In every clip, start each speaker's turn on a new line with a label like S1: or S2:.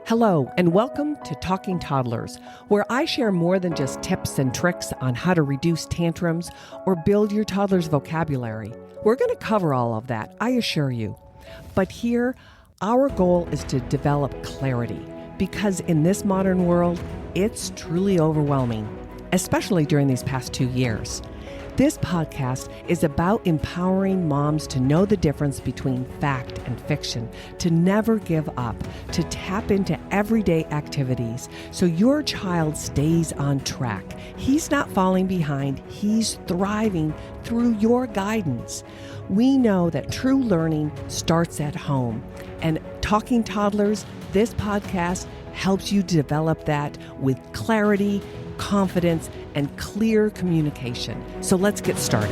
S1: Hello, and welcome to Talking Toddlers, where I share more than just tips and tricks on how to reduce tantrums or build your toddler's vocabulary. We're going to cover all of that, I assure you. But here, our goal is to develop clarity, because in this modern world, it's truly overwhelming, especially during these past 2 years. This podcast is about empowering moms to know the difference between fact and fiction, to never give up, to tap into everyday activities so your child stays on track. He's not falling behind, he's thriving through your guidance. We know that true learning starts at home, and Talking Toddlers, this podcast helps you develop that with clarity, confidence, and clear communication. So let's get started.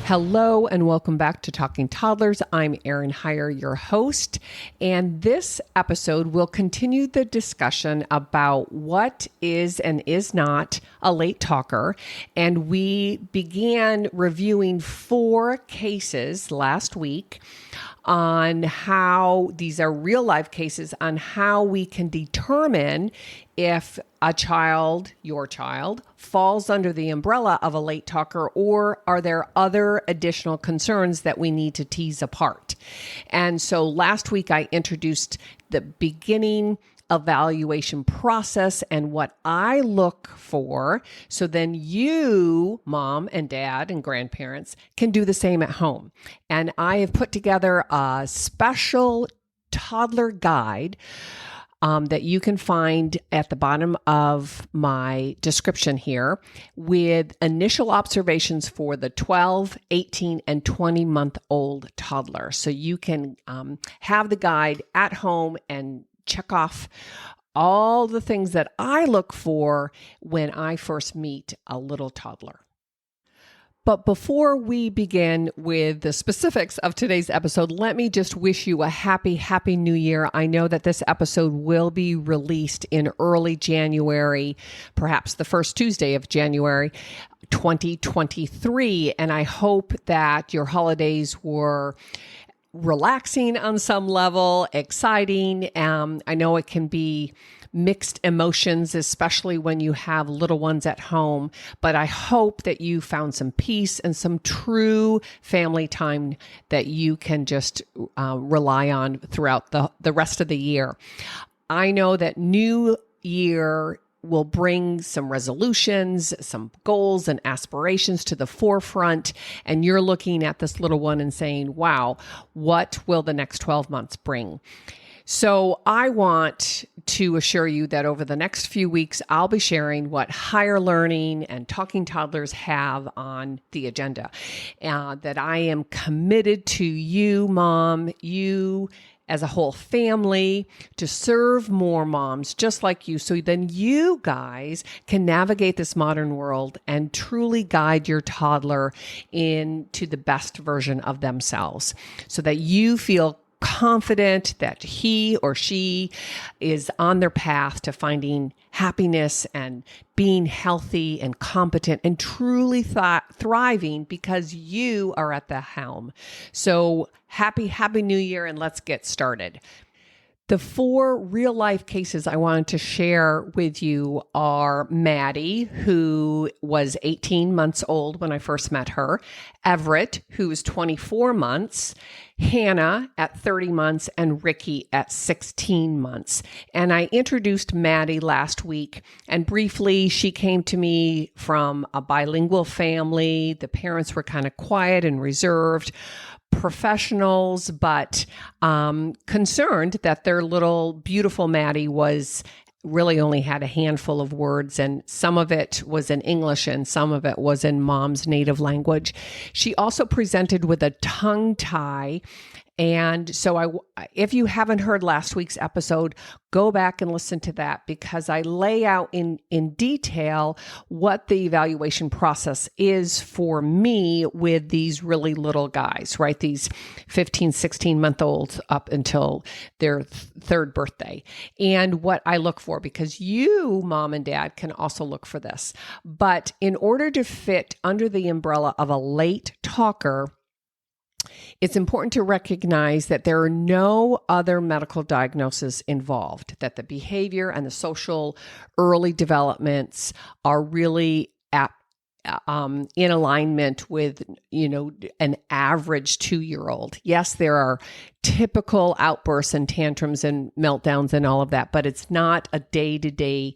S1: Hello and welcome back to Talking Toddlers. I'm Erin Heyer, your host, and this episode will continue the discussion about what is and is not a late talker. And we began reviewing 4 cases last week on how these are real life cases on how we can determine if a child, your child, falls under the umbrella of a late talker, or are there other additional concerns that we need to tease apart. And so last week I introduced the beginning evaluation process and what I look for, so then you, mom and dad and grandparents, can do the same at home. And I have put together a special toddler guide that you can find at the bottom of my description here with initial observations for the 12, 18, and 20-month-old toddler. So you can have the guide at home and check off all the things that I look for when I first meet a little toddler. But before we begin with the specifics of today's episode, let me just wish you a happy new year. I know that this episode will be released in early January, perhaps the first Tuesday of January 2023. And I hope that your holidays were relaxing on some level, exciting. I know it can be mixed emotions, especially when you have little ones at home, but I hope that you found some peace and some true family time that you can just rely on throughout the rest of the year. I know that New Year will bring some resolutions, some goals and aspirations to the forefront. And you're looking at this little one and saying, wow, what will the next 12 months bring? So I want to assure you that over the next few weeks, I'll be sharing what Higher Learning and Talking Toddlers have on the agenda. That I am committed to you, mom, you as a whole family, to serve more moms just like you, so then you guys can navigate this modern world and truly guide your toddler into the best version of themselves, so that you feel confident that he or she is on their path to finding happiness and being healthy and competent and truly thriving because you are at the helm. So happy New Year, and let's get started. The 4 real life cases I wanted to share with you are Maddie, who was 18 months old when I first met her, Everett, who was 24 months, Hannah at 30 months, and Ricky at 16 months. And I introduced Maddie last week, and briefly, she came to me from a bilingual family. The parents were kind of quiet and reserved, professionals, but concerned that their little beautiful Maddie was really only had a handful of words, and some of it was in English and some of it was in mom's native language. She also presented with a tongue tie And so if you haven't heard last week's episode, go back and listen to that, because I lay out in detail what the evaluation process is for me with these really little guys, right? These 15, 16-month-olds up until their third birthday, and what I look for, because you, mom and dad, can also look for this. But in order to fit under the umbrella of a late talker, it's important to recognize that there are no other medical diagnoses involved, that the behavior and the social early developments are really in alignment with, an average 2-year-old. Yes, there are typical outbursts and tantrums and meltdowns and all of that, but it's not a day-to-day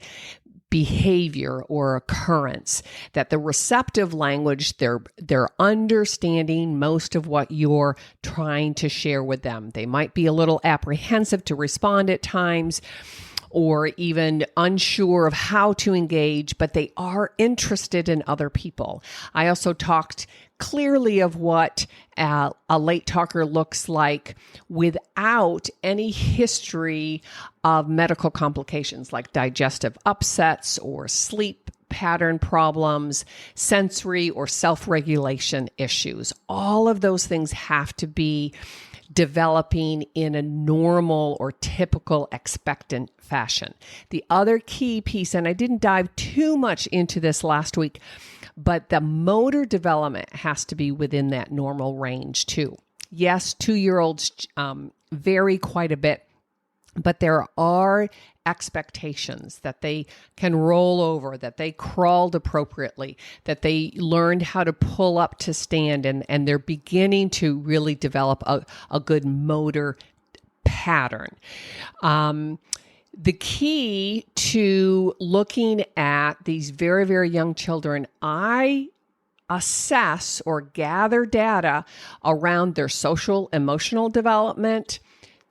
S1: behavior or occurrence. That the receptive language, they're understanding most of what you're trying to share with them. They might be a little apprehensive to respond at times, or even unsure of how to engage, but they are interested in other people. I also talked clearly of what a late talker looks like without any history of medical complications like digestive upsets or sleep pattern problems, sensory or self-regulation issues. All of those things have to be developing in a normal or typical expectant fashion. The other key piece, and I didn't dive too much into this last week, but the motor development has to be within that normal range too. Yes, 2-year-olds vary quite a bit, but there are expectations that they can roll over, that they crawled appropriately, that they learned how to pull up to stand, and they're beginning to really develop a good motor pattern. The key to looking at these very, very young children, I assess or gather data around their social, emotional development,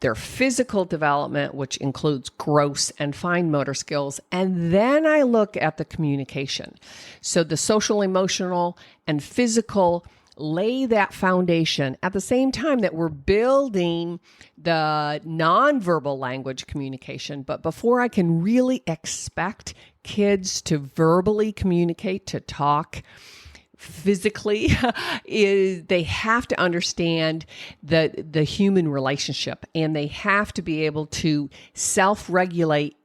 S1: their physical development, which includes gross and fine motor skills, and then I look at the communication. So the social, emotional, and physical lay that foundation at the same time that we're building the nonverbal language communication. But before I can really expect kids to verbally communicate, to talk physically, they have to understand the human relationship, and they have to be able to self-regulate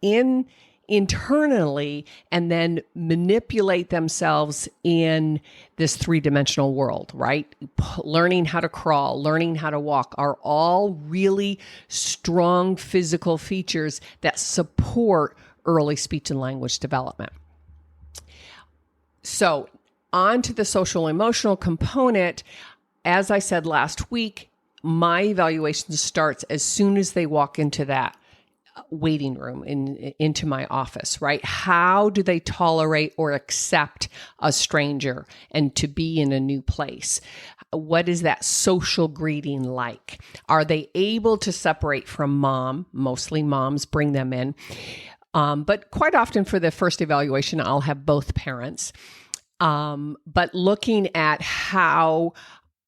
S1: internally and then manipulate themselves in this 3-dimensional world, right? Learning how to crawl, learning how to walk are all really strong physical features that support early speech and language development. So, on to the social emotional component. As I said last week, my evaluation starts as soon as they walk into that waiting room into my office, right? How do they tolerate or accept a stranger and to be in a new place? What is that social greeting like? Are they able to separate from mom? Mostly moms bring them in. But quite often for the first evaluation, I'll have both parents. But looking at how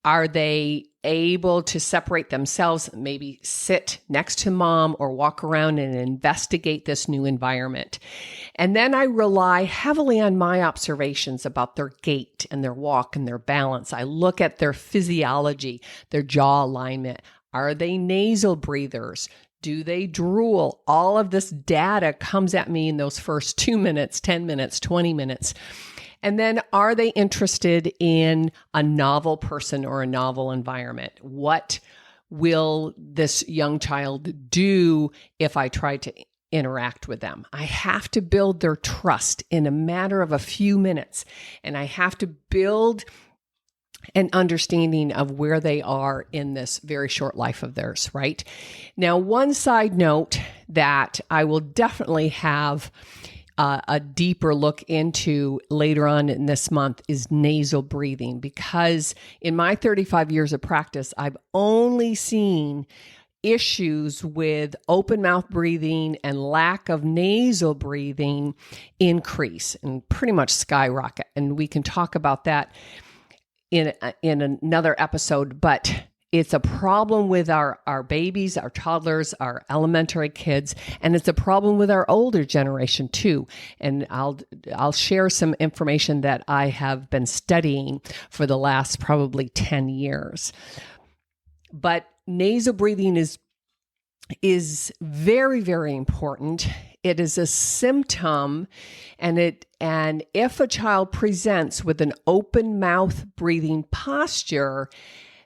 S1: are they able to separate themselves, maybe sit next to mom or walk around and investigate this new environment. And then I rely heavily on my observations about their gait and their walk and their balance. I look at their physiology, their jaw alignment. Are they nasal breathers? Do they drool? All of this data comes at me in those first 2 minutes, 10 minutes, 20 minutes. And then are they interested in a novel person or a novel environment? What will this young child do if I try to interact with them? I have to build their trust in a matter of a few minutes, and I have to build an understanding of where they are in this very short life of theirs, right? Now, one side note that I will definitely have a deeper look into later on in this month is nasal breathing, because in my 35 years of practice, I've only seen issues with open mouth breathing and lack of nasal breathing increase and pretty much skyrocket. And we can talk about that in another episode, but It's a problem with our babies, our toddlers, our elementary kids, and it's a problem with our older generation too. And I'll share some information that I have been studying for the last probably 10 years. But nasal breathing is very, very important. It is a symptom, and if a child presents with an open mouth breathing posture,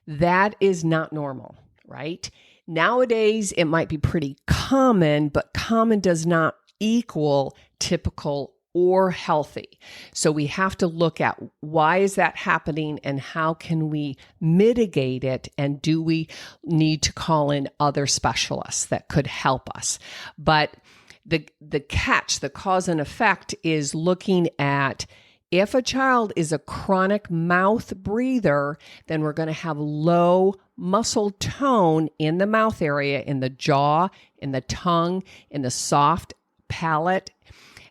S1: that is not normal, right? Nowadays, it might be pretty common, but common does not equal typical or healthy. So we have to look at why is that happening and how can we mitigate it, and do we need to call in other specialists that could help us? But the catch, the cause and effect, is looking at if a child is a chronic mouth breather, then we're going to have low muscle tone in the mouth area, in the jaw, in the tongue, in the soft palate,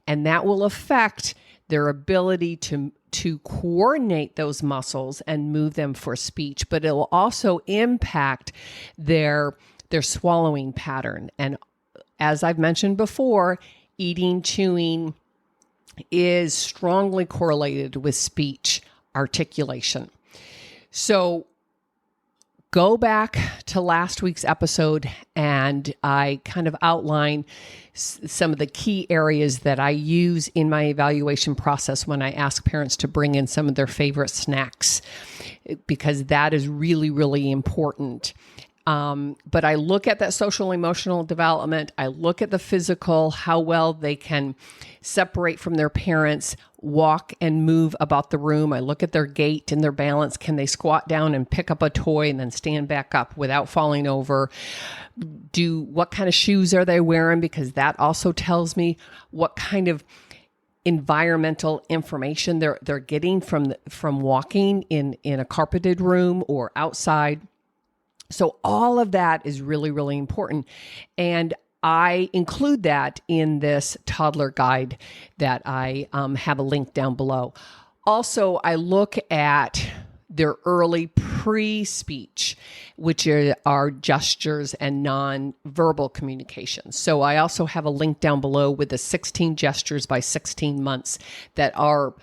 S1: and that will affect their ability to coordinate those muscles and move them for speech. But it will also impact their swallowing pattern. And as I've mentioned before, eating, chewing is strongly correlated with speech articulation. So go back to last week's episode, and I kind of outline some of the key areas that I use in my evaluation process when I ask parents to bring in some of their favorite snacks, because that is really, really important. But I look at that social emotional development. I look at the physical, how well they can separate from their parents, walk and move about the room. I look at their gait and their balance. Can they squat down and pick up a toy and then stand back up without falling over? What kind of shoes are they wearing? Because that also tells me what kind of environmental information they're getting from walking in a carpeted room or outside. So all of that is really, really important. And I include that in this toddler guide that I have a link down below. Also, I look at their early pre-speech, which are gestures and nonverbal communication. So I also have a link down below with the 16 gestures by 16 months that are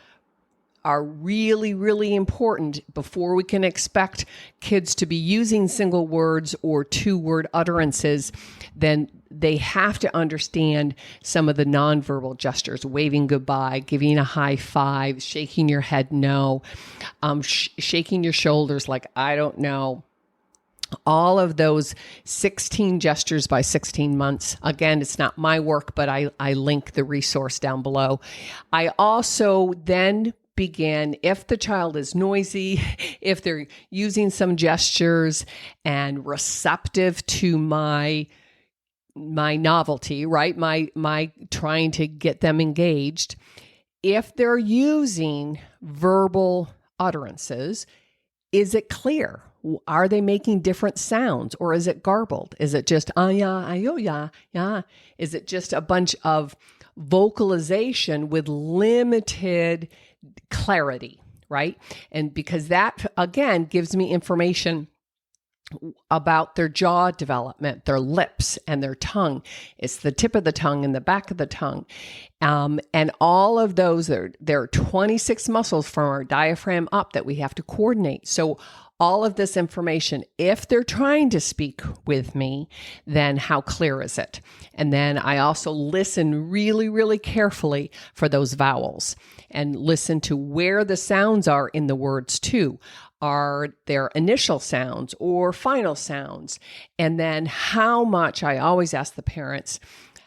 S1: really, really important before we can expect kids to be using single words or two-word utterances. Then they have to understand some of the nonverbal gestures, waving goodbye, giving a high five, shaking your head no, shaking your shoulders like, I don't know. All of those 16 gestures by 16 months. Again, it's not my work, but I link the resource down below. I also then begin, if the child is noisy, if they're using some gestures and receptive to my novelty, right? My trying to get them engaged. If they're using verbal utterances, is it clear? Are they making different sounds, or is it garbled? Is it just yeah, ayo, yeah? Is it just a bunch of vocalization with limited clarity, right? And because that, again, gives me information about their jaw development, their lips and their tongue. It's the tip of the tongue and the back of the tongue. And all of those, there are 26 muscles from our diaphragm up that we have to coordinate. So all of this information, if they're trying to speak with me, then how clear is it? And then I also listen really, really carefully for those vowels and listen to where the sounds are in the words too. Are there initial sounds or final sounds? And then how much, I always ask the parents,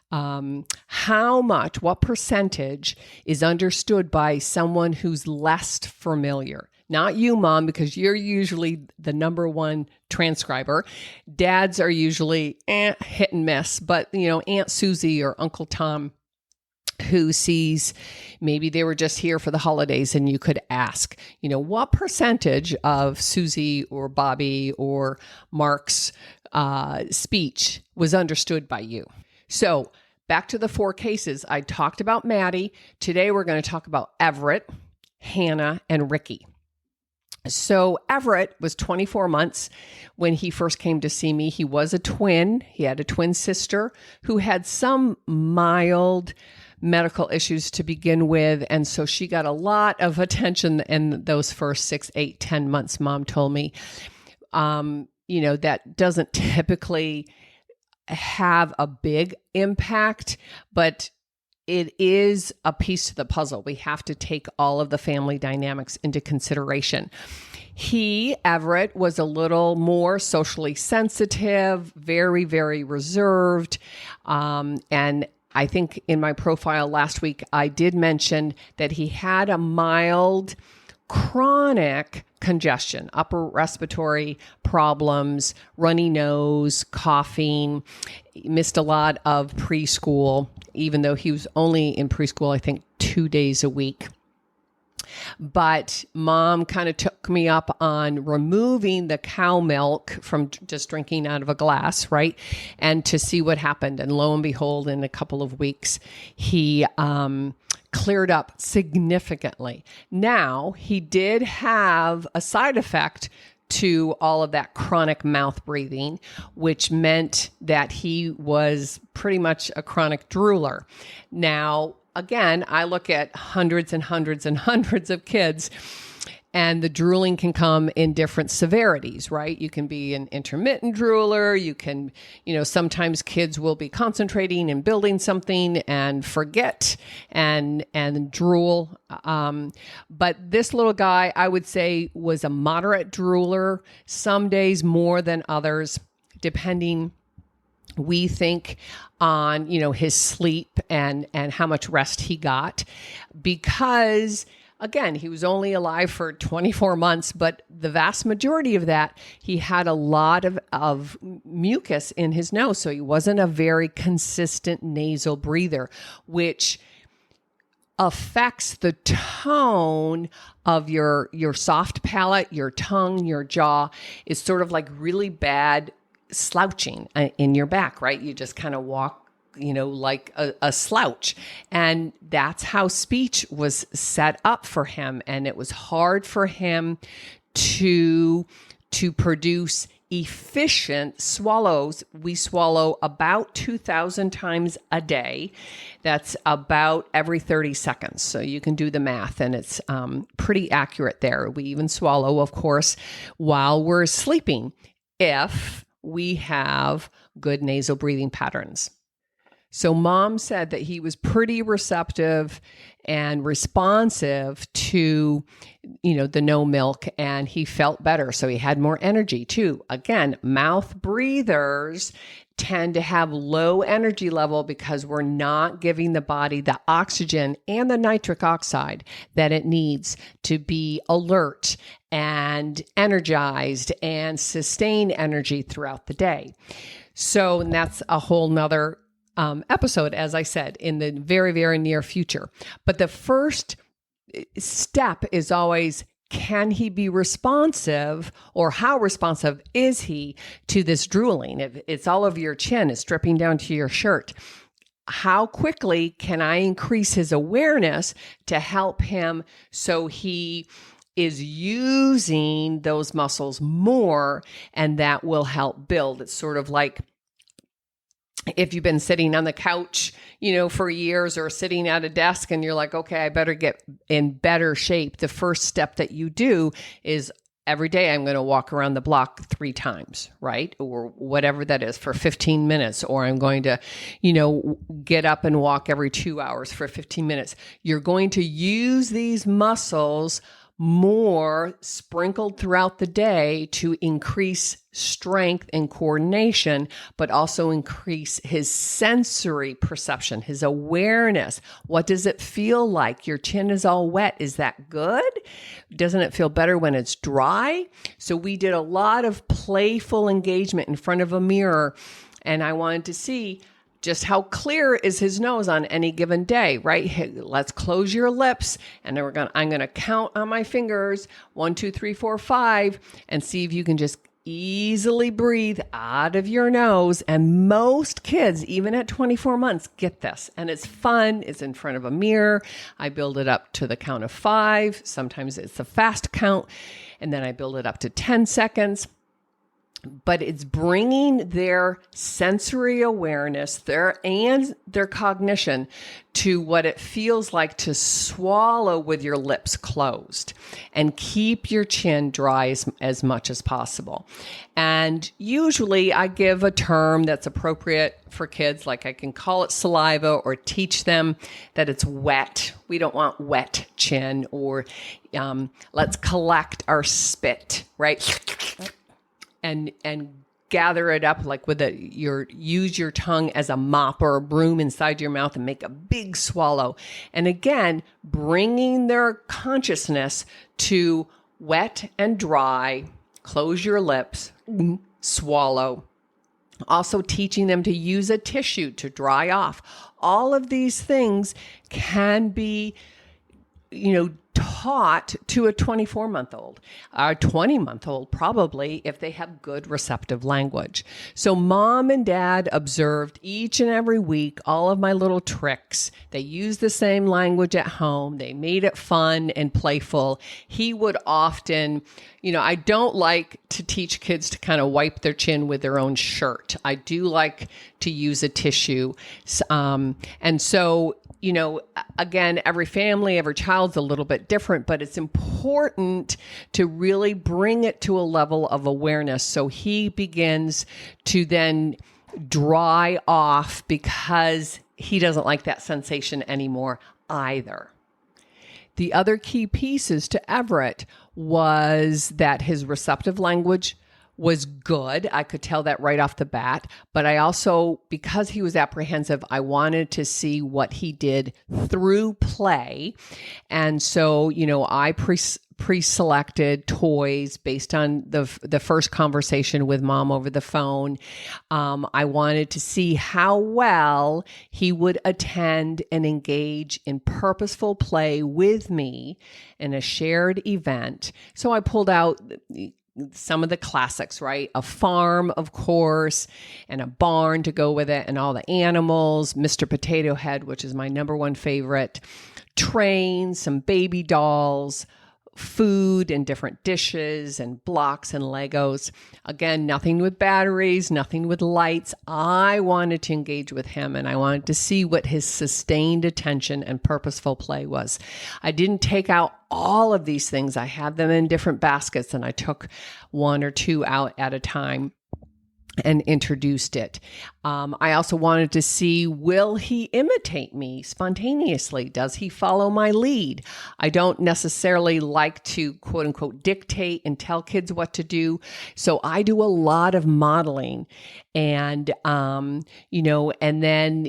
S1: what percentage is understood by someone who's less familiar? Not you, Mom, because you're usually the number one transcriber. Dads are usually hit and miss, but Aunt Susie or Uncle Tom, who sees, maybe they were just here for the holidays, and you could ask, what percentage of Susie or Bobby or Mark's speech was understood by you? So back to the 4 cases. I talked about Maddie. Today we're going to talk about Everett, Hannah, and Ricky. So Everett was 24 months when he first came to see me. He was a twin. He had a twin sister who had some mild medical issues to begin with. And so she got a lot of attention in those first 6, 8, 10 months, Mom told me. That doesn't typically have a big impact, but it is a piece to the puzzle. We have to take all of the family dynamics into consideration. Everett, was a little more socially sensitive, very, very reserved. And I think in my profile last week, I did mention that he had a mild chronic congestion, upper respiratory problems, runny nose, coughing, missed a lot of preschool, even though he was only in preschool, I think 2 days a week. But Mom kind of took me up on removing the cow milk from just drinking out of a glass, right? And to see what happened. And lo and behold, in a couple of weeks, he cleared up significantly. Now, he did have a side effect to all of that chronic mouth breathing, which meant that he was pretty much a chronic drooler. Now, again, I look at hundreds and hundreds and hundreds of kids, and the drooling can come in different severities, right? You can be an intermittent drooler. You can, sometimes kids will be concentrating and building something and forget and drool. But this little guy, I would say, was a moderate drooler, some days more than others, depending, we think, on, his sleep and how much rest he got, because again, he was only alive for 24 months, but the vast majority of that, he had a lot of mucus in his nose. So he wasn't a very consistent nasal breather, which affects the tone of your soft palate, your tongue, your jaw. Is sort of like really bad slouching in your back, right? You just kind of walk like a slouch. And that's how speech was set up for him. And it was hard for him to produce efficient swallows. We swallow about 2,000 times a day. That's about every 30 seconds. So you can do the math, and it's pretty accurate there. We even swallow, of course, while we're sleeping, if we have good nasal breathing patterns. So Mom said that he was pretty receptive and responsive to, the no milk, and he felt better. So he had more energy too. Again, mouth breathers tend to have low energy level because we're not giving the body the oxygen and the nitric oxide that it needs to be alert and energized and sustain energy throughout the day. So, and that's a whole nother episode, as I said, in the very, very near future. But the first step is always, can he be responsive, or how responsive is he to this drooling? If it's all over your chin, it's dripping down to your shirt, how quickly can I increase his awareness to help him so he is using those muscles more, and that will help build. It's sort of like if you've been sitting on the couch, for years, or sitting at a desk and you're like, okay, I better get in better shape. The first step that you do is every day I'm going to walk around the block 3 times, right? Or whatever that is for 15 minutes, or I'm going to, get up and walk every 2 hours for 15 minutes. You're going to use these muscles more sprinkled throughout the day to increase strength and coordination, but also increase his sensory perception, his awareness. What does it feel like? Your chin is all wet. Is that good? Doesn't it feel better when it's dry? So we did a lot of playful engagement in front of a mirror, and I wanted to see just how clear is his nose on any given day, right? Hey, let's close your lips, and then I'm going to count on my fingers, 1, 2, 3, 4, 5, and see if you can just easily breathe out of your nose. And most kids, even at 24 months, get this. And it's fun. It's in front of a mirror. I build it up to the count of 5. Sometimes it's a fast count. And then I build it up to 10 seconds. But it's bringing their sensory awareness, their cognition to what it feels like to swallow with your lips closed and keep your chin dry as much as possible. And usually I give a term that's appropriate for kids, like I can call it saliva or teach them that it's wet. We don't want wet chin, or let's collect our spit, right? And gather it up like use your tongue as a mop or a broom inside your mouth and make a big swallow. And again, bringing their consciousness to wet and dry, close your lips, swallow. Also teaching them to use a tissue to dry off. All of these things can be, taught to a 24-month-old, a 20-month-old probably, if they have good receptive language. So mom and dad observed each and every week all of my little tricks. They used the same language at home. They made it fun and playful. He would often, I don't like to teach kids to kind of wipe their chin with their own shirt. I do like to use a tissue. And so again, every family, every child's a little bit different, but it's important to really bring it to a level of awareness. So he begins to then dry off because he doesn't like that sensation anymore either. The other key pieces to Everett was that his receptive language was good. I could tell that right off the bat. But I also, because he was apprehensive, I wanted to see what he did through play. And so, I pre-selected toys based on the first conversation with mom over the phone. I wanted to see how well he would attend and engage in purposeful play with me in a shared event. So I pulled out some of the classics, right? A farm, of course, and a barn to go with it, and all the animals, Mr. Potato Head, which is my number one favorite, trains, some baby dolls, food and different dishes and blocks and Legos. Again, nothing with batteries, nothing with lights. I wanted to engage with him, and I wanted to see what his sustained attention and purposeful play was. I didn't take out all of these things. I had them in different baskets, and I took 1 or 2 out at a time and introduced it. I also wanted to see, will he imitate me spontaneously? Does he follow my lead? I don't necessarily like to, quote unquote, dictate and tell kids what to do. So I do a lot of modeling, and, and then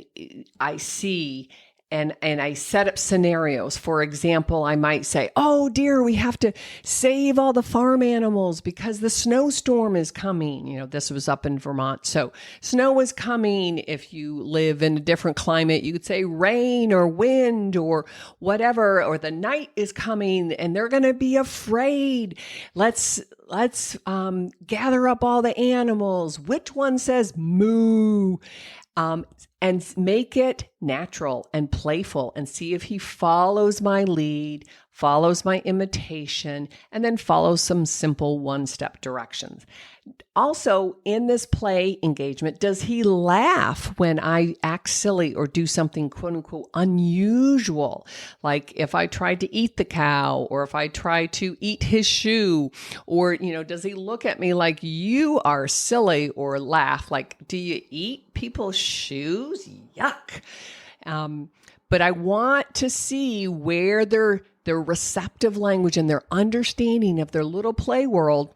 S1: I see and I set up scenarios. For example, I might say, oh dear, we have to save all the farm animals because the snowstorm is coming. This was up in Vermont. So snow is coming. If you live in a different climate, you could say rain or wind or whatever, or the night is coming and they're going to be afraid. Let's gather up all the animals. Which one says moo? And make it natural and playful, and see if he follows my lead, follows my imitation, and then follows some simple one-step directions. Also, in this play engagement, does he laugh when I act silly or do something quote unquote unusual? Like if I tried to eat the cow, or if I try to eat his shoe, or, does he look at me like you are silly, or laugh like, do you eat people's shoes? Yuck. But I want to see where their receptive language and their understanding of their little play world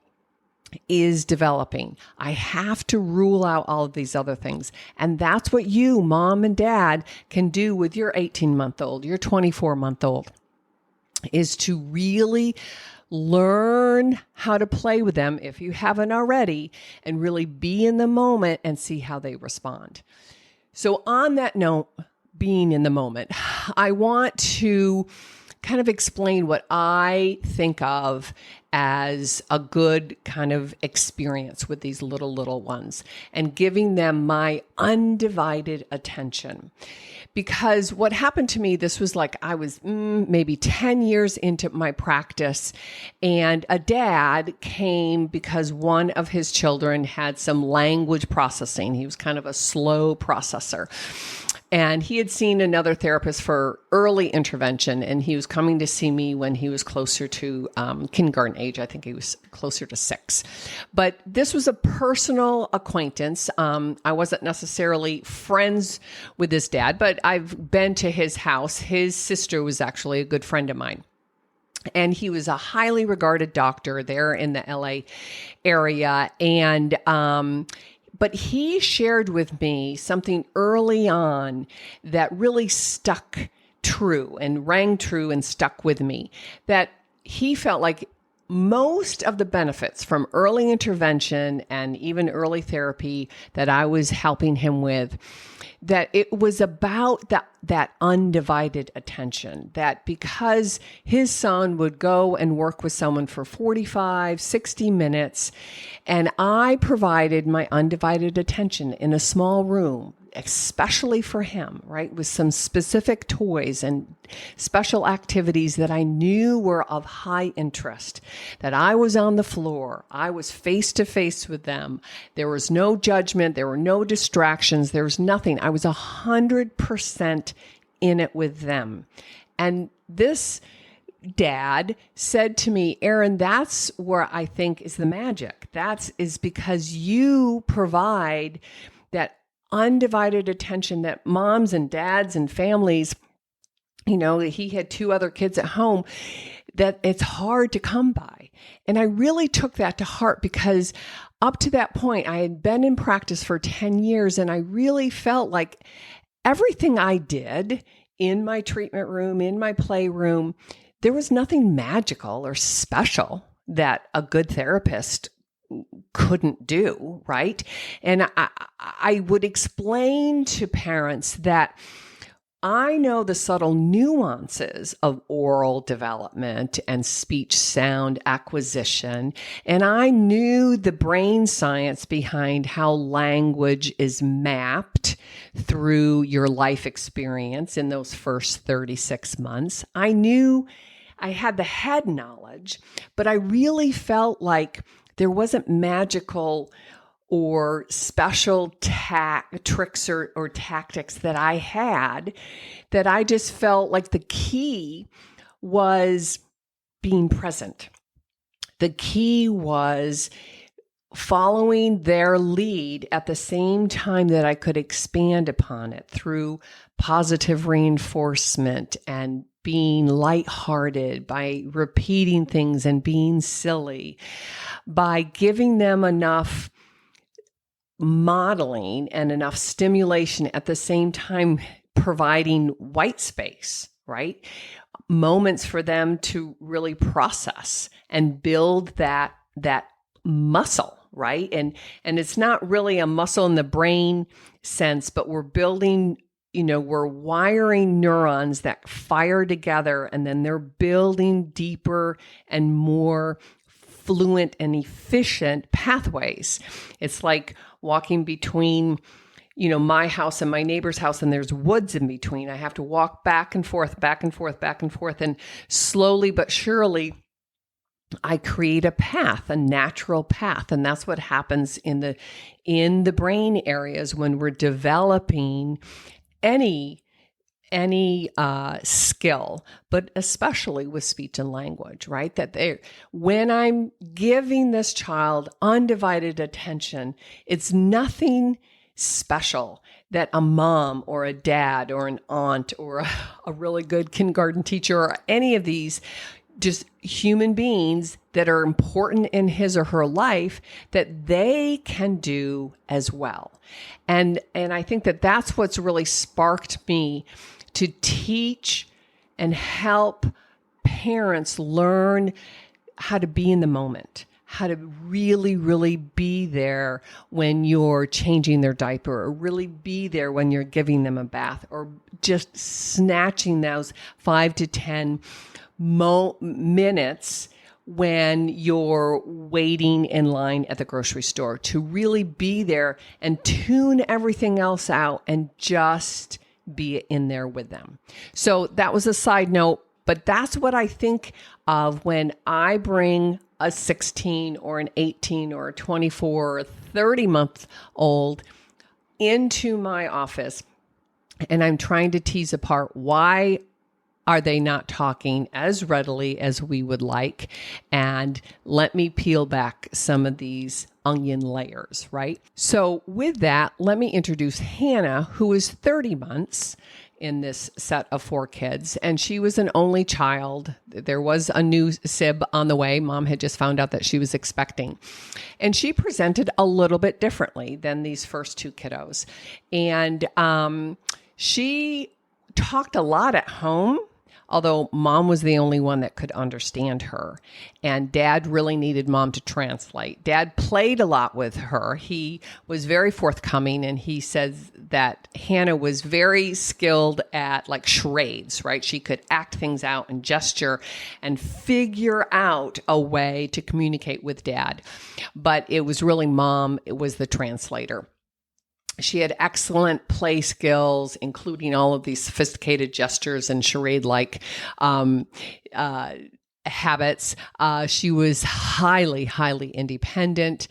S1: is developing. I have to rule out all of these other things. And that's what you, mom and dad, can do with your 18-month-old, your 24-month-old, is to really learn how to play with them, if you haven't already, and really be in the moment and see how they respond. So on that note, being in the moment, I want to kind of explain what I think of as a good kind of experience with these little ones and giving them my undivided attention. Because what happened to me, this was like I was maybe 10 years into my practice, and a dad came because one of his children had some language processing. He was kind of a slow processor. And he had seen another therapist for early intervention, and he was coming to see me when he was closer to kindergarten age. I think he was closer to 6. But this was a personal acquaintance. I wasn't necessarily friends with this dad, but I've been to his house. His sister was actually a good friend of mine. And he was a highly regarded doctor there in the LA area. And but he shared with me something early on that really stuck true and rang true and stuck with me, that he felt like most of the benefits from early intervention and even early therapy that I was helping him with, that it was about that undivided attention, that because his son would go and work with someone for 45, 60 minutes, and I provided my undivided attention in a small room, especially for him, right, with some specific toys and special activities that I knew were of high interest, that I was on the floor, I was face to face with them. There was no judgment. There were no distractions. There was nothing. I was 100% in it with them. And this dad said to me, Erin, that's where I think is the magic. Is because you provide that undivided attention that moms and dads and families, he had 2 other kids at home, that it's hard to come by. And I really took that to heart, because up to that point, I had been in practice for 10 years, and I really felt like everything I did in my treatment room, in my playroom, there was nothing magical or special that a good therapist couldn't do, right? And I would explain to parents that I know the subtle nuances of oral development and speech sound acquisition, and I knew the brain science behind how language is mapped through your life experience in those first 36 months. I knew I had the head knowledge, but I really felt like there wasn't magical or special tricks or tactics that I had, that I just felt like the key was being present. The key was following their lead at the same time that I could expand upon it through positive reinforcement and being lighthearted, by repeating things and being silly, by giving them enough modeling and enough stimulation at the same time, providing white space, right? Moments for them to really process and build that muscle, right? And it's not really a muscle in the brain sense, but we're building, we're wiring neurons that fire together, and then they're building deeper and more fluent and efficient pathways. It's like walking between, my house and my neighbor's house, and there's woods in between. I have to walk back and forth, back and forth, back and forth. And slowly but surely, I create a path, a natural path. And that's what happens in the brain areas when we're developing any skill, but especially with speech and language, right? When I'm giving this child undivided attention, it's nothing special that a mom or a dad or an aunt or a really good kindergarten teacher or any of these just human beings that are important in his or her life, that they can do as well. And I think that that's what's really sparked me to teach and help parents learn how to be in the moment, how to really, really be there when you're changing their diaper, or really be there when you're giving them a bath, or just snatching those 5 to 10 minutes when you're waiting in line at the grocery store, to really be there and tune everything else out and just be in there with them. So that was a side note, but that's what I think of when I bring a 16 or an 18 or a 24 or 30-month-old into my office, and I'm trying to tease apart why are they not talking as readily as we would like? And let me peel back some of these onion layers, right? So with that, let me introduce Hannah, who is 30 months in this set of 4 kids. And she was an only child. There was a new sib on the way. Mom had just found out that she was expecting. And she presented a little bit differently than these first 2 kiddos. And she talked a lot at home, although Mom was the only one that could understand her. And Dad really needed Mom to translate. Dad played a lot with her. He was very forthcoming, and he says that Hannah was very skilled at like charades, right? She could act things out and gesture and figure out a way to communicate with Dad. But it was really Mom, it was the translator. She had excellent play skills, including all of these sophisticated gestures and charade-like habits. She was highly, highly independent,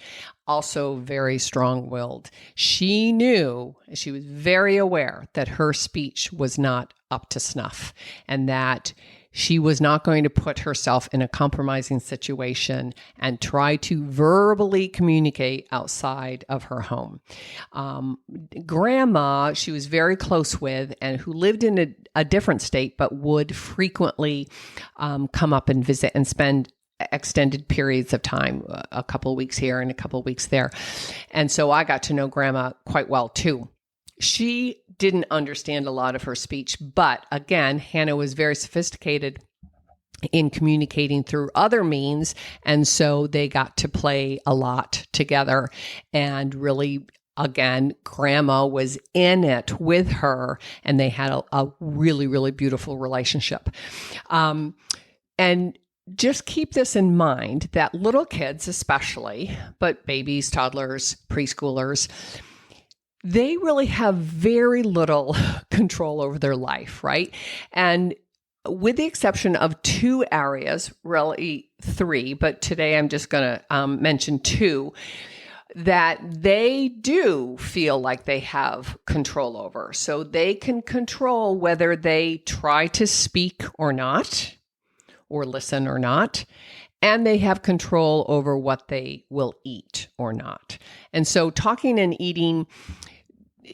S1: also very strong-willed. She knew, she was very aware that her speech was not up to snuff, and that she was not going to put herself in a compromising situation and try to verbally communicate outside of her home. Grandma, she was very close with, and who lived in a different state, but would frequently come up and visit and spend extended periods of time, a couple of weeks here and a couple of weeks there. And so I got to know Grandma quite well too. She didn't understand a lot of her speech, but again, Hannah was very sophisticated in communicating through other means. And so they got to play a lot together, and really, again, Grandma was in it with her, and they had a really, really beautiful relationship. And just keep this in mind that little kids especially, but babies, toddlers, preschoolers, they really have very little control over their life, right? And with the exception of 2 areas, really 3, but today I'm just going to mention 2, that they do feel like they have control over. So they can control whether they try to speak or not, or listen or not. And they have control over what they will eat or not. And so talking and eating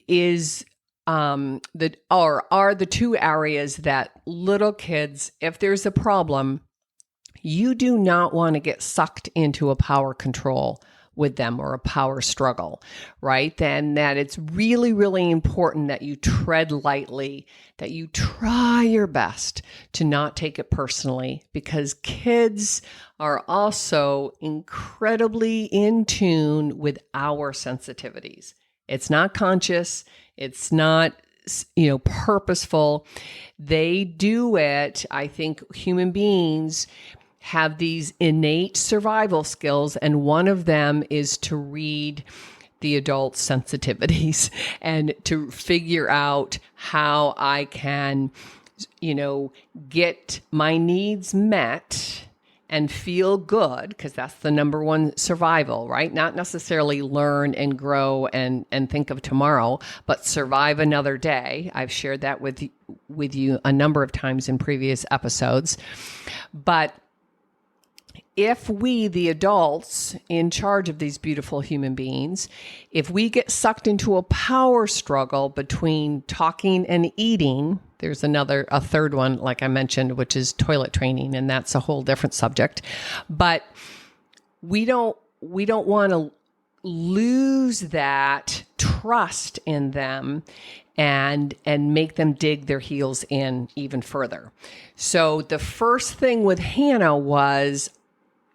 S1: is are the 2 areas that little kids, if there's a problem, you do not want to get sucked into a power control with them or a power struggle, right? Then that it's really, really important that you tread lightly, that you try your best to not take it personally, because kids are also incredibly in tune with our sensitivities. It's not conscious. It's not, purposeful. They do it. I think human beings have these innate survival skills, and one of them is to read the adult sensitivities and to figure out how I can, get my needs met and feel good, because that's the number one survival, right? Not necessarily learn and grow and think of tomorrow, but survive another day. I've shared that with you a number of times in previous episodes. But if we, the adults in charge of these beautiful human beings, if we get sucked into a power struggle between talking and eating, there's a third one, like I mentioned, which is toilet training, and that's a whole different subject. But we don't want to lose that trust in them and make them dig their heels in even further. So the first thing with Hannah was,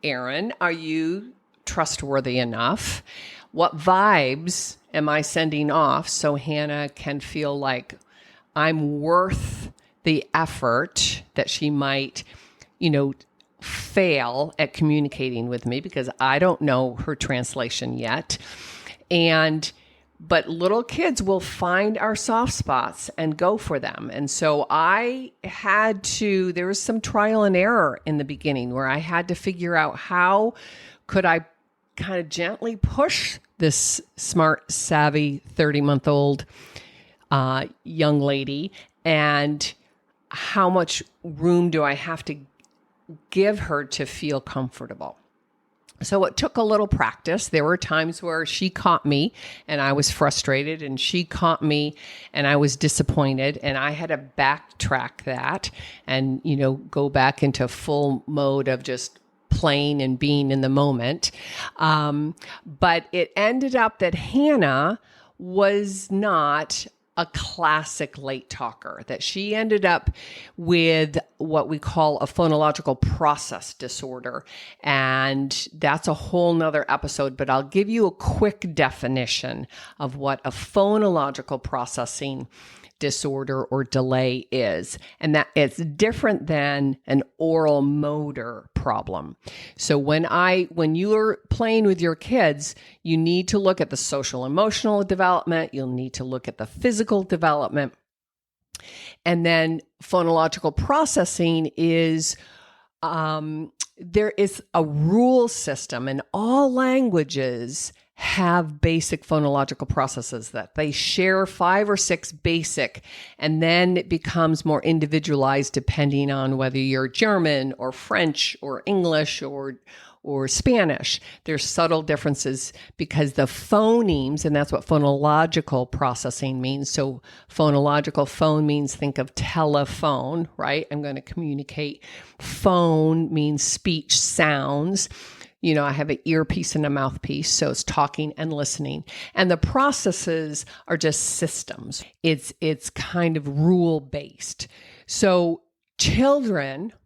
S1: Erin, are you trustworthy enough? What vibes am I sending off so Hannah can feel like I'm worth the effort that she might, fail at communicating with me because I don't know her translation yet. But little kids will find our soft spots and go for them. And so there was some trial and error in the beginning where I had to figure out how could I kind of gently push this smart, savvy 30-month-old young lady, and how much room do I have to give her to feel comfortable. So it took a little practice. There were times where she caught me and I was frustrated, and she caught me and I was disappointed, and I had to backtrack that and, go back into full mode of just playing and being in the moment. But it ended up that Hannah was not a classic late talker, that she ended up with what we call a phonological process disorder. And that's a whole nother episode, but I'll give you a quick definition of what a phonological processing disorder or delay is, and that it's different than an oral motor problem. So when you're playing with your kids, you need to look at the social emotional development, you'll need to look at the physical development, and then phonological processing is there is a rule system, and all languages have basic phonological processes that they share 5 or 6 basic, and then it becomes more individualized depending on whether you're German or French or English or Spanish. There's subtle differences because the phonemes, and that's what phonological processing means. So phonological, phone means, think of telephone, right? I'm going to communicate. Phone means speech, sounds. I have an earpiece and a mouthpiece, so it's talking and listening. And the processes are just systems. It's kind of rule-based. So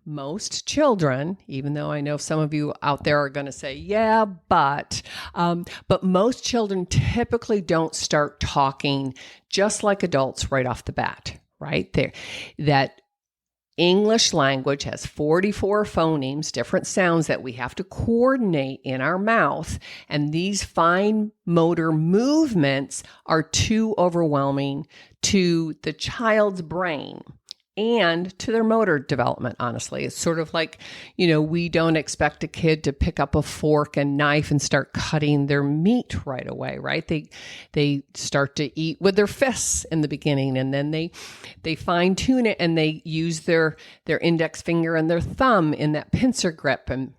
S1: most children, even though I know some of you out there are going to say, yeah, but most children typically don't start talking just like adults right off the bat, right? That English language has 44 phonemes, different sounds that we have to coordinate in our mouth. And these fine motor movements are too overwhelming to the child's brain and to their motor development, honestly. It's sort of like, we don't expect a kid to pick up a fork and knife and start cutting their meat right away, right? They start to eat with their fists in the beginning, and then they fine tune it, and they use their index finger and their thumb in that pincer grip, and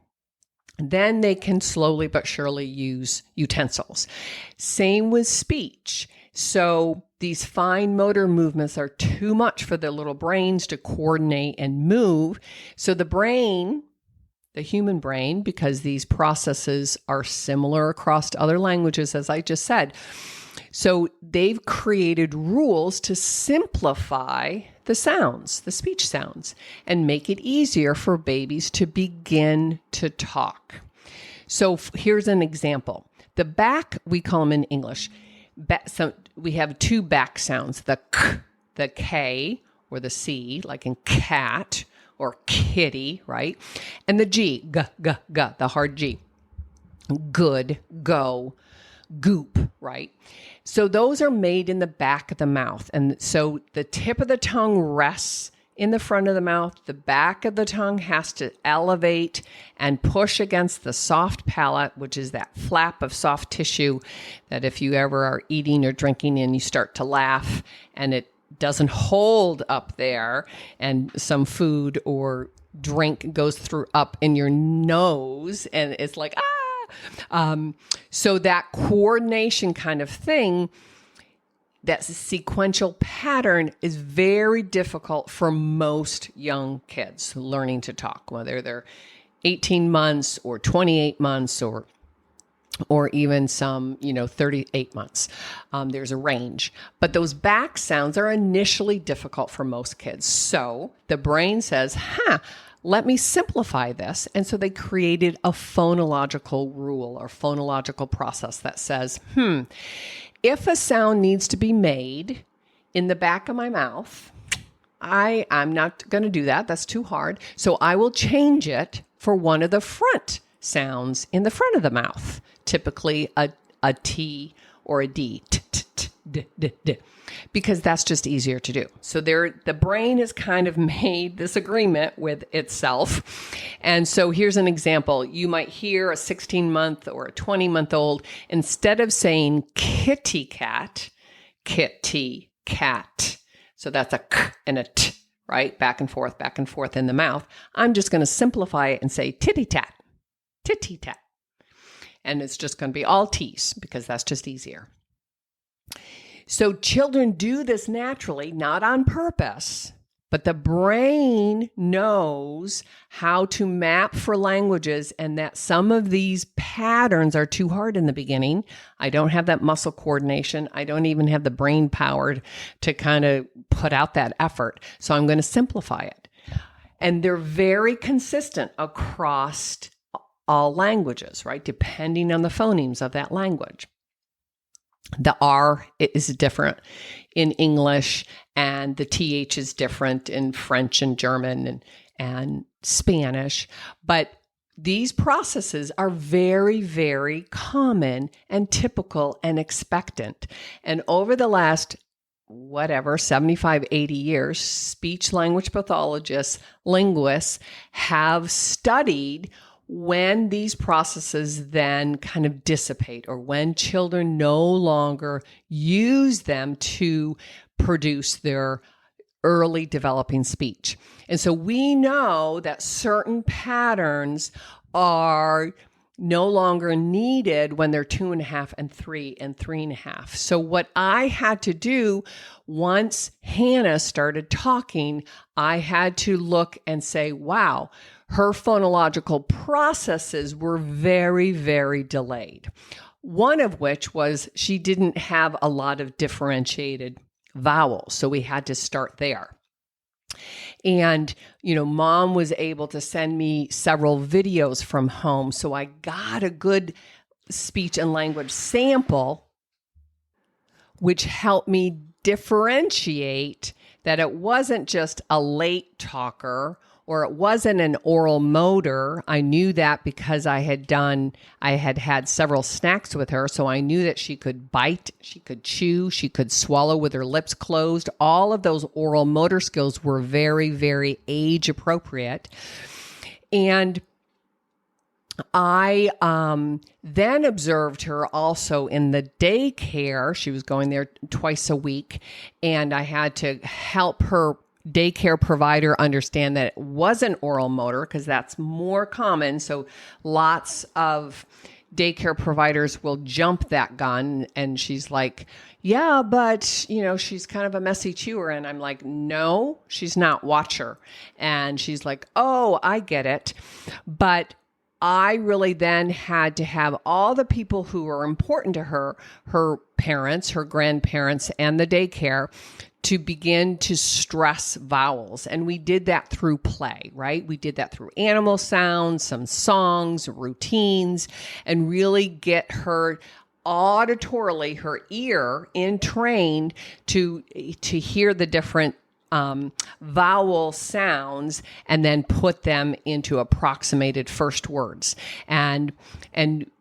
S1: then they can slowly but surely use utensils. Same with speech. So these fine motor movements are too much for the little brains to coordinate and move. So the brain, the human brain, because these processes are similar across other languages, as I just said. So they've created rules to simplify the sounds, the speech sounds, and make it easier for babies to begin to talk. So here's an example. The back, we call them in English. So we have 2 back sounds, the k, the K, or the C, like in cat or kitty, right? And the G, g, the hard G. Good, go, goop, right? So those are made in the back of the mouth. And so the tip of the tongue rests in the front of the mouth. The back of the tongue has to elevate and push against the soft palate, which is that flap of soft tissue that if you ever are eating or drinking and you start to laugh and it doesn't hold up there, and some food or drink goes through up in your nose, and it's like, so that coordination kind of thing, that sequential pattern is very difficult for most young kids learning to talk, whether they're 18 months or 28 months or even some, 38 months. There's a range. But those back sounds are initially difficult for most kids. So the brain says, let me simplify this. And so they created a phonological rule or phonological process that says, if a sound needs to be made in the back of my mouth, I'm not going to do that. That's too hard. So I will change it for one of the front sounds in the front of the mouth, typically a T or a D, because that's just easier to do. So the brain has kind of made this agreement with itself. And so here's an example. You might hear a 16-month or a 20-month-old, instead of saying kitty cat, kitty cat. So that's a k and a t, right? Back and forth in the mouth. I'm just going to simplify it and say titty-tat, titty-tat. And it's just going to be all T's because that's just easier. So children do this naturally, not on purpose, but the brain knows how to map for languages, and that some of these patterns are too hard in the beginning. I don't have that muscle coordination. I don't even have the brain power to kind of put out that effort. So I'm going to simplify it. And they're very consistent across all languages, right? Depending on the phonemes of that language. The R is different in English, and the TH is different in French and German and Spanish. But these processes are very, very common and typical and expectant. And over the last 75, 80 years, speech language pathologists, linguists have studied when these processes then kind of dissipate, or when children no longer use them to produce their early developing speech. And so we know that certain patterns are no longer needed when they're 2.5 and 3 and 3.5. So what I had to do once Hannah started talking, I had to look and say, wow, her phonological processes were very, very delayed. One of which was she didn't have a lot of differentiated vowels. So we had to start there. And, mom was able to send me several videos from home. So I got a good speech and language sample, which helped me differentiate that it wasn't just a late talker, or it wasn't an oral motor. I knew that because I had had several snacks with her. So I knew that she could bite, she could chew, she could swallow with her lips closed. All of those oral motor skills were very, very age appropriate. And I then observed her also in the daycare. She was going there twice a week, and I had to help her daycare provider understand that it wasn't oral motor, because that's more common. So lots of daycare providers will jump that gun, and she's like, yeah, but she's kind of a messy chewer. And I'm like, no, she's not. Watch her. And she's like, oh, I get it. But I really then had to have all the people who were important to her parents, her grandparents, and the daycare, to begin to stress vowels. And we did that through play, right? We did that through animal sounds, some songs, routines, and really get her auditorily, her ear entrained to hear the different vowel sounds, and then put them into approximated first words. And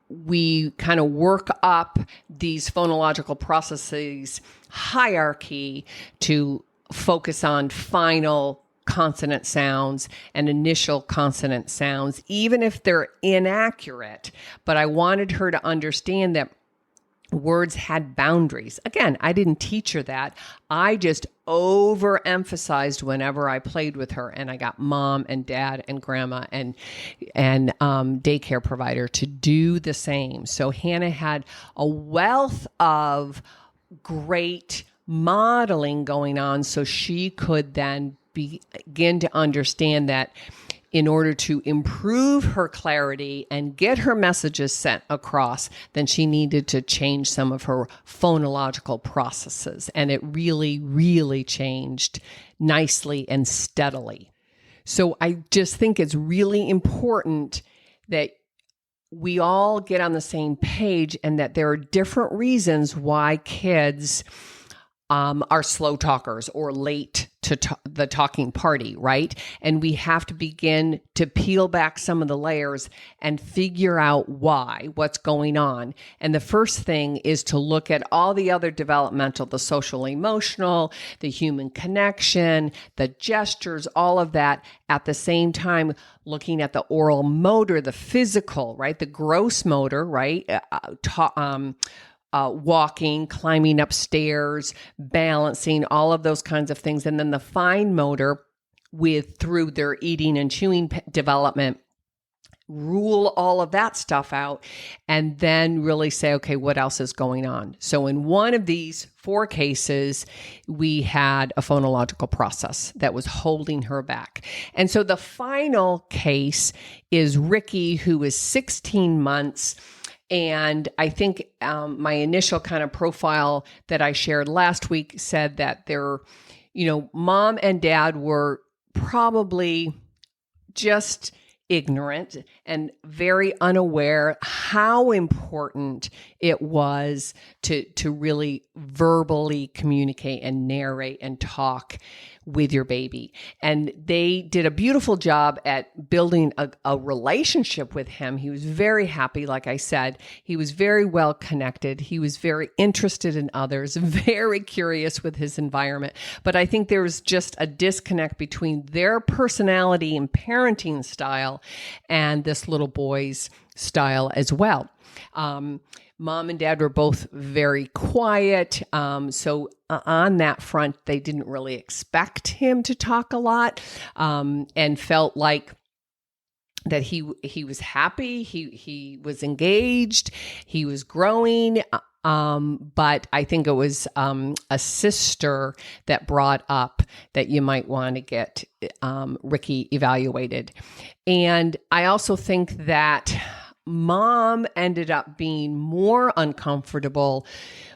S1: we kind of work up these phonological processes hierarchy to focus on final consonant sounds and initial consonant sounds, even if they're inaccurate. But I wanted her to understand that words had boundaries. Again, I didn't teach her that. I just overemphasized whenever I played with her, and I got mom and dad and grandma and daycare provider to do the same. So Hannah had a wealth of great modeling going on, so she could then begin to understand that in order to improve her clarity and get her messages sent across, then she needed to change some of her phonological processes. And it really, really changed nicely and steadily. So I just think it's really important that we all get on the same page and that there are different reasons why kids are slow talkers or late to the talking party, right? And we have to begin to peel back some of the layers and figure out what's going on. And the first thing is to look at all the other developmental, the social emotional, the human connection, the gestures, all of that at the same time, looking at the oral motor, the physical, right? The gross motor, right? Walking, climbing upstairs, balancing, all of those kinds of things. And then the fine motor through their eating and chewing development, rule all of that stuff out, and then really say, okay, what else is going on? So in one of these 4 cases, we had a phonological process that was holding her back. And so the final case is Ricky, who is 16 months. And I think my initial kind of profile that I shared last week said that mom and dad were probably just ignorant and very unaware how important it was to really verbally communicate and narrate and talk with your baby. And they did a beautiful job at building a relationship with him. He was very happy, like I said. He was very well connected. He was very interested in others, very curious with his environment. But I think there was just a disconnect between their personality and parenting style and this little boy's style as well. Mom and dad were both very quiet. So on that front, they didn't really expect him to talk a lot, and felt like that he was happy. He was engaged. He was growing. But I think it was a sister that brought up that you might want to get Ricky evaluated. And I also think that mom ended up being more uncomfortable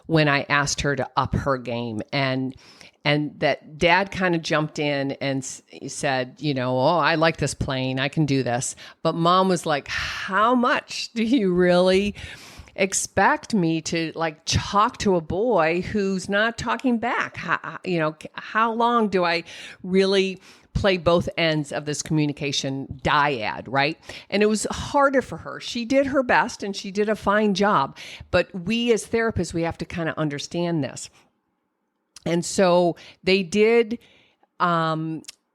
S1: when I asked her to up her game, and that dad kind of jumped in and said, oh, I like this playing, I can do this. But mom was like, how much do you really expect me to talk to a boy who's not talking back? How long do I really play both ends of this communication dyad, right? And it was harder for her. She did her best and she did a fine job, but we as therapists, we have to kind of understand this. And so they did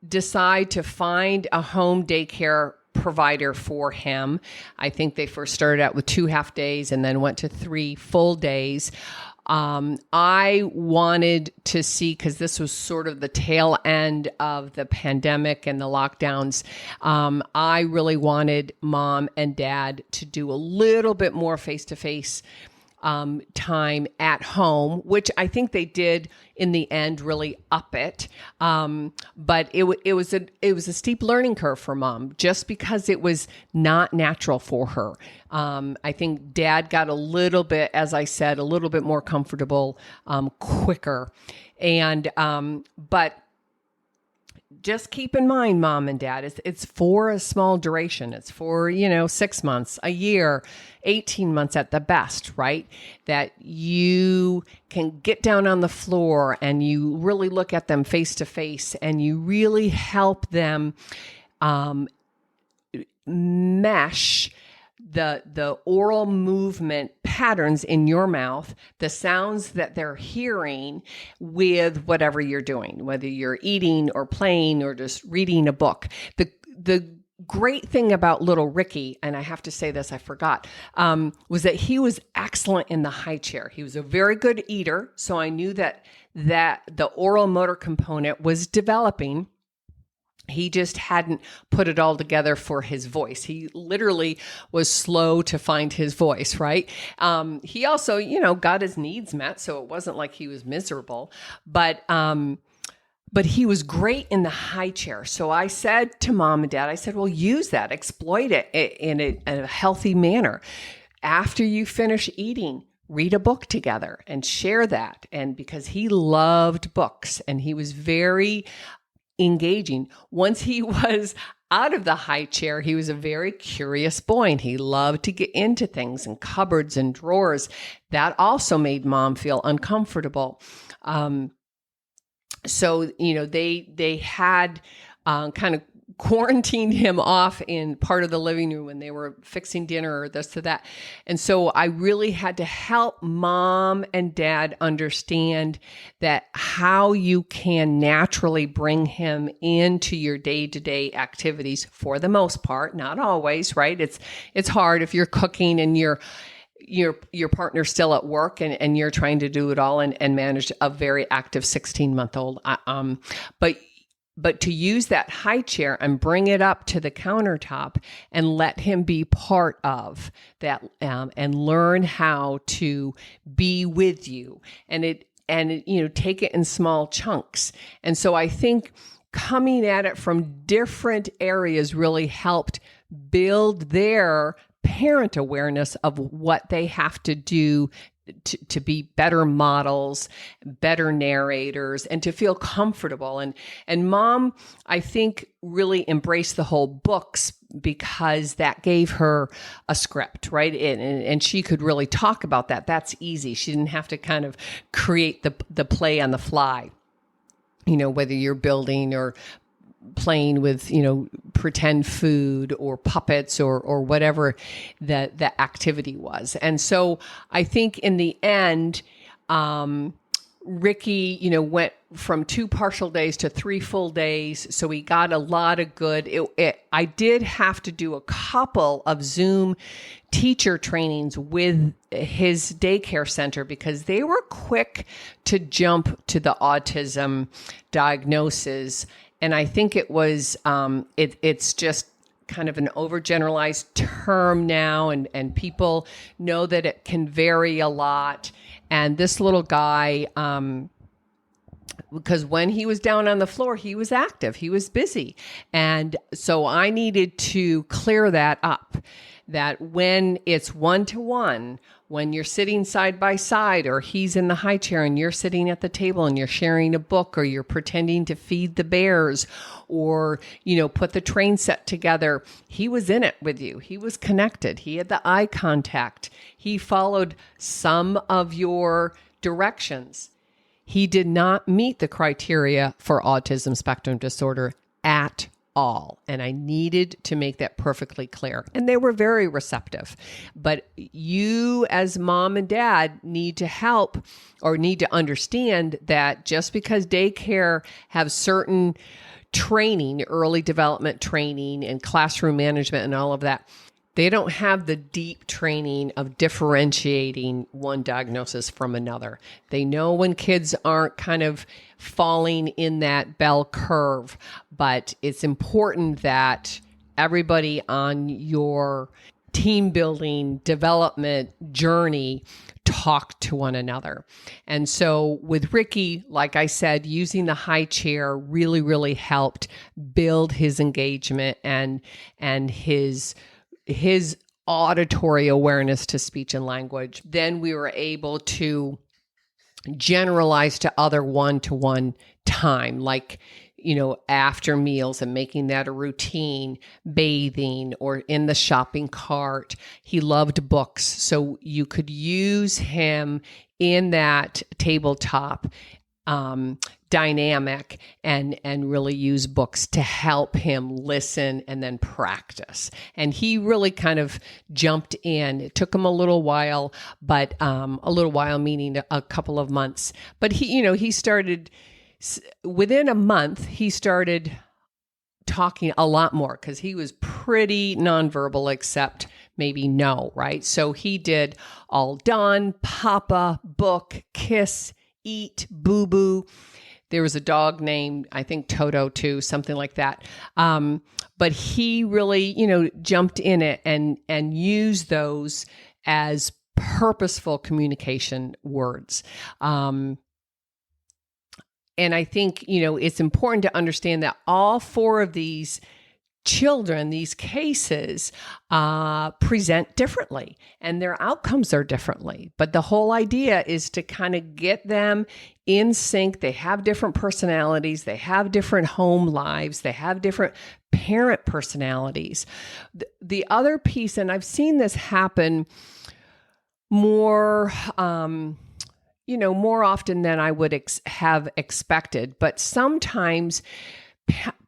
S1: decide to find a home daycare provider for him. I think they first started out with 2 half days and then went to 3 full days. I wanted to see, because this was sort of the tail end of the pandemic and the lockdowns, I really wanted mom and dad to do a little bit more face-to-face time at home, which I think they did in the end really up it. But it was a steep learning curve for mom, just because it was not natural for her. I think dad got a little bit, as I said, a little bit more comfortable quicker. And but just keep in mind, mom and dad, it's for a small duration. It's for, 6 months, a year, 18 months at the best, right? That you can get down on the floor and you really look at them face to face and you really help them mesh the oral movement patterns in your mouth, the sounds that they're hearing with whatever you're doing, whether you're eating or playing or just reading a book. The great thing about little Ricky, and I have to say this, I forgot, was that he was excellent in the high chair. He was a very good eater, so I knew that the oral motor component was developing. He just hadn't put it all together for his voice. He literally was slow to find his voice, right? He also, got his needs met, so it wasn't like he was miserable. But he was great in the high chair. So I said to mom and dad, well, use that, exploit it in a healthy manner. After you finish eating, read a book together and share that. And because he loved books and he was very engaging. Once he was out of the high chair, he was a very curious boy and he loved to get into things and cupboards and drawers. That also made mom feel uncomfortable. So, they had kind of quarantined him off in part of the living room when they were fixing dinner or this or that. And so I really had to help mom and dad understand that how you can naturally bring him into your day-to-day activities for the most part, not always, right? It's hard if you're cooking and your partner's still at work and you're trying to do it all and manage a very active 16-month-old. But to use that high chair and bring it up to the countertop and let him be part of that, and learn how to be with you and take it in small chunks. And so I think coming at it from different areas really helped build their parent awareness of what they have to do to be better models, better narrators, and to feel comfortable. And mom, I think, really embraced the whole books because that gave her a script, right? And she could really talk about that. That's easy. She didn't have to kind of create the play on the fly, whether you're building or playing with, pretend food or puppets or whatever the activity was. And so I think in the end, Ricky, went from 2 partial days to 3 full days. So he got a lot of good. I did have to do a couple of Zoom teacher trainings with his daycare center because they were quick to jump to the autism diagnosis. And I think it was, it's just kind of an overgeneralized term now, and people know that it can vary a lot. And this little guy, because when he was down on the floor, he was active, he was busy. And so I needed to clear that up, that when it's one-to-one, when you're sitting side by side or he's in the high chair and you're sitting at the table and you're sharing a book or you're pretending to feed the bears or, put the train set together, he was in it with you. He was connected. He had the eye contact. He followed some of your directions. He did not meet the criteria for autism spectrum disorder at all. And I needed to make that perfectly clear. And they were very receptive. But you as mom and dad need to help or need to understand that just because daycare have certain training, early development training and classroom management and all of that, they don't have the deep training of differentiating one diagnosis from another. They know when kids aren't kind of falling in that bell curve, but it's important that everybody on your team building development journey talk to one another. And so with Ricky, like I said, using the high chair really, really helped build his engagement and his auditory awareness to speech and language. Then we were able to generalize to other one-to-one time, like, after meals and making that a routine, bathing or in the shopping cart. He loved books. So you could use him in that tabletop dynamic and really use books to help him listen and then practice. And he really kind of jumped in. It took him a little while, but a little while meaning a couple of months. But he started within a month. He started talking a lot more because he was pretty nonverbal, except maybe no, right? So he did all done, papa, book, kiss, eat, boo-boo. There was a dog named, I think, Toto too, something like that. But he really, jumped in it and used those as purposeful communication words. And I think, it's important to understand that all 4 of these children, these cases present differently and their outcomes are differently. But the whole idea is to kind of get them in sync. They have different personalities. They have different home lives. They have different parent personalities. The other piece, and I've seen this happen more, more often than I would have expected, but sometimes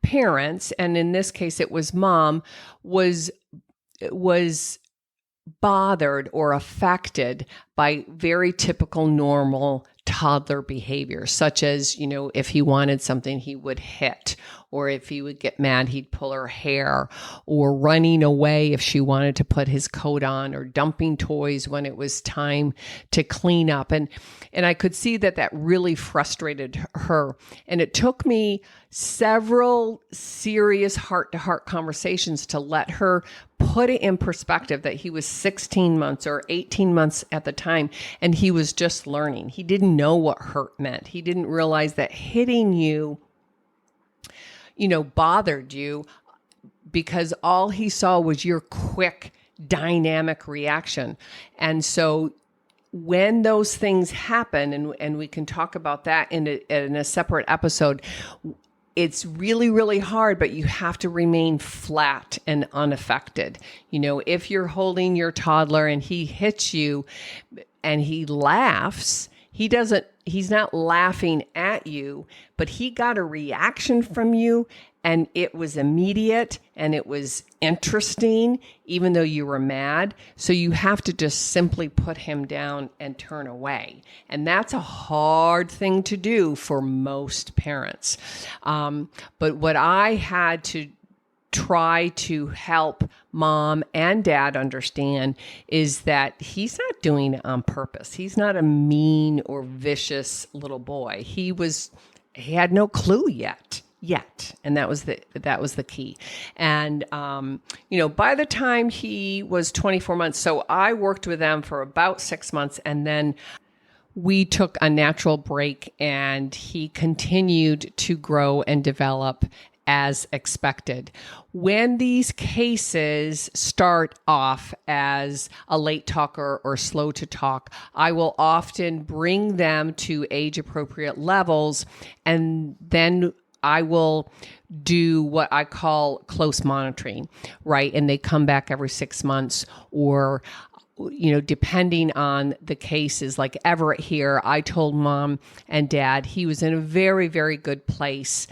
S1: parents, and in this case it was mom, was bothered or affected by very typical normal toddler behavior, such as, if he wanted something, he would hit, or if he would get mad, he'd pull her hair, or running away if she wanted to put his coat on, or dumping toys when it was time to clean up. And I could see that really frustrated her. And it took me several serious heart-to-heart conversations to let her put it in perspective that he was 16 months or 18 months at the time, and he was just learning. He didn't know what hurt meant. He didn't realize that hitting you, bothered you, because all he saw was your quick, dynamic reaction. And so when those things happen, and we can talk about that in a separate episode, it's really, really hard, but you have to remain flat and unaffected. If you're holding your toddler and he hits you and he laughs, he's not laughing at you, but he got a reaction from you, and it was immediate and it was interesting, even though you were mad. So you have to just simply put him down and turn away. And that's a hard thing to do for most parents. But what I had to try to help mom and dad understand is that he's not doing it on purpose. He's not a mean or vicious little boy. He had no clue yet. And that was the key. And, by the time he was 24 months, so I worked with them for about 6 months, and then we took a natural break, and he continued to grow and develop as expected. When these cases start off as a late talker or slow to talk, I will often bring them to age appropriate levels, and then I will do what I call close monitoring, right? And they come back every 6 months, or, depending on the cases. Like Everett here, I told mom and dad he was in a very, very good place,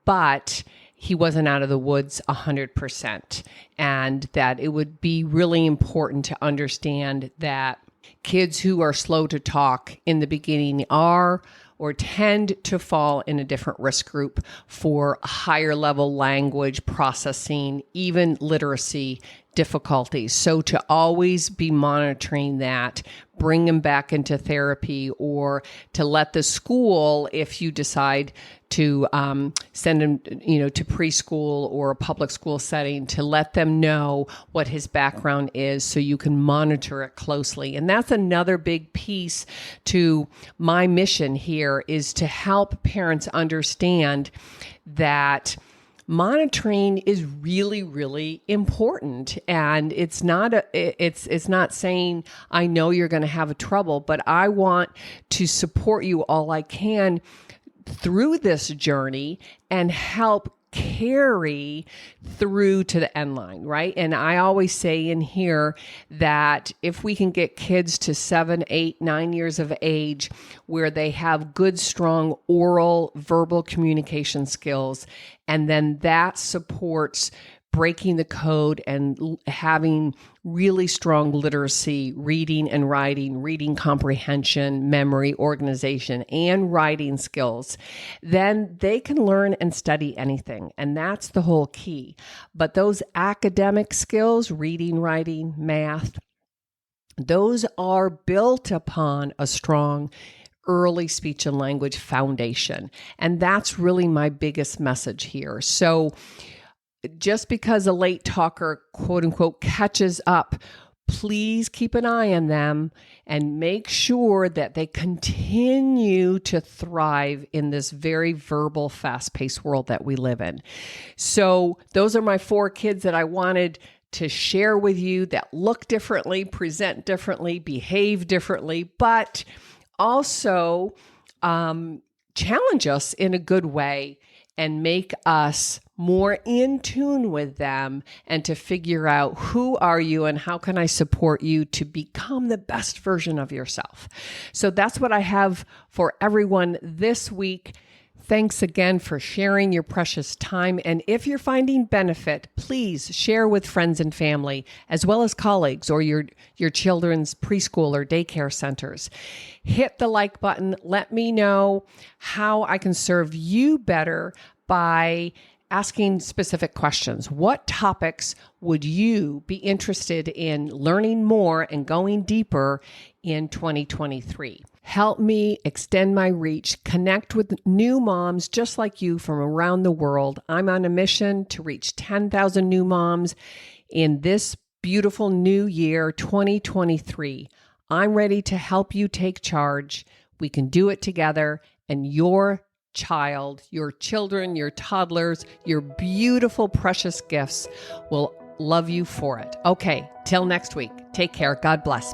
S1: but he wasn't out of the woods 100%. And that it would be really important to understand that kids who are slow to talk in the beginning are or tend to fall in a different risk group for higher level language processing, even literacy difficulties. So to always be monitoring that, bring them back into therapy, or to let the school, if you decide to send him, to preschool or a public school setting, to let them know what his background is so you can monitor it closely. And that's another big piece to my mission here, is to help parents understand that monitoring is really, really important. And it's not saying, I know you're going to have trouble, but I want to support you all I can through this journey and help carry through to the end line, right? And I always say in here that if we can get kids to 7, 8, 9 years of age where they have good, strong oral, verbal communication skills, and then that supports breaking the code and having really strong literacy, reading and writing, reading comprehension, memory, organization, and writing skills, then they can learn and study anything. And that's the whole key. But those academic skills, reading, writing, math, those are built upon a strong early speech and language foundation. And that's really my biggest message here. So just because a late talker, quote unquote, catches up please keep an eye on them and make sure that they continue to thrive in this very verbal, fast-paced world that we live in. So those are my 4 kids that I wanted to share with you that look differently, present differently, behave differently, but also challenge us in a good way and make us more in tune with them and to figure out who are you and how can I support you to become the best version of yourself. So that's what I have for everyone this week. Thanks again for sharing your precious time. And if you're finding benefit, please share with friends and family, as well as colleagues or your children's preschool or daycare centers. Hit the like button. Let me know how I can serve you better by asking specific questions. What topics would you be interested in learning more and going deeper in 2023? Help me extend my reach, connect with new moms just like you from around the world. I'm on a mission to reach 10,000 new moms in this beautiful new year, 2023. I'm ready to help you take charge. We can do it together, and your child, your children, your toddlers, your beautiful, precious gifts will love you for it. Okay, till next week. Take care. God bless.